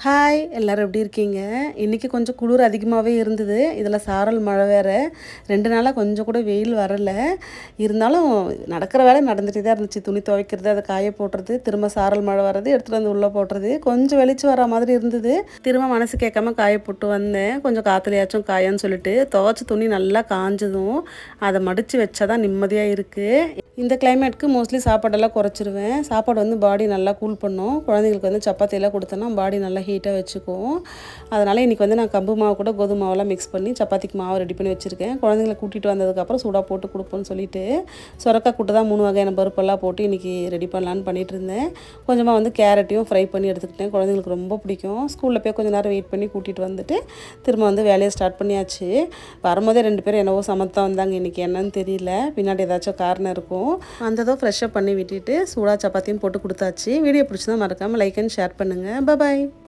Hi எல்லோரும் எப்படி இருக்கீங்க? இன்றைக்கி கொஞ்சம் குளிர் அதிகமாகவே இருந்தது. இதில் சாரல் மழை வேறு. 2 நாளாக கொஞ்சம் கூட வெயில் வரலை. இருந்தாலும் நடக்கிற வேலை நடந்துகிட்டே தான் இருந்துச்சு. துணி துவைக்கிறது, அதை காய போடுறது, திரும்ப சாரல் மழை வர்றது, எடுத்துகிட்டு வந்து உள்ளே போடுறது. கொஞ்சம் வெளிச்சம் வர மாதிரி இருந்தது. திரும்ப மனசு கேட்காம காய போட்டு வந்தேன். கொஞ்சம் காற்றுலையாச்சும் காயான்னு சொல்லிட்டு துவைச்ச துணி நல்லா காஞ்சதும் அதை மடித்து வச்சா தான் நிம்மதியாக இருக்குது. இந்த கிளைமேட்டுக்கு மோஸ்ட்லி சாப்பாடெல்லாம் குறைச்சிருவேன். சாப்பாடு வந்து பாடி நல்லா கூல் பண்ணும். குழந்தைங்களுக்கு வந்து சப்பாத்தியெல்லாம் கொடுத்தோன்னா பாடி நல்லா ஹீட்டாக வச்சுக்கும். அதனால் இன்றைக்கி வந்து நான் கம்பு மாவு கூட கோதுமை மாவெல்லாம் மிக்ஸ் பண்ணி சப்பாத்திக்கு மாவு ரெடி பண்ணி வச்சுருக்கேன். குழந்தைங்கள கூட்டிகிட்டு வந்ததுக்கப்புறம் சூடாக போட்டு கொடுப்போன்னு சொல்லிட்டு சுரக்காய் கூட்டு தான் 3 வகையான பருப்பெல்லாம் போட்டு இன்றைக்கி ரெடி பண்ணலான்னு பண்ணிகிட்டு இருந்தேன். கொஞ்சமாக வந்து கேரட்டையும் ஃப்ரை பண்ணி எடுத்துக்கிட்டேன். குழந்தைங்களுக்கு ரொம்ப பிடிக்கும். ஸ்கூலில் போய் கொஞ்சம் நேரம் வெயிட் பண்ணி கூட்டிகிட்டு வந்துட்டு திரும்ப வந்து வேலையை ஸ்டார்ட் பண்ணியாச்சு. வரும்போதே 2 பேரும் என்னவோ சமத்தான் வந்தாங்க. இன்றைக்கி என்னன்னு தெரியல. பின்னாடி ஏதாச்சும் காரணம் இருக்கும். வந்ததும் ஃப்ரெஷ்ஷப் பண்ணி விட்டுட்டு சூடாக சப்பாத்தியும் போட்டு கொடுத்தாச்சு. வீடியோ பிடிச்சதா மறக்காமல் லைக் அண்ட் ஷேர் பண்ணுங்கள். பாய்.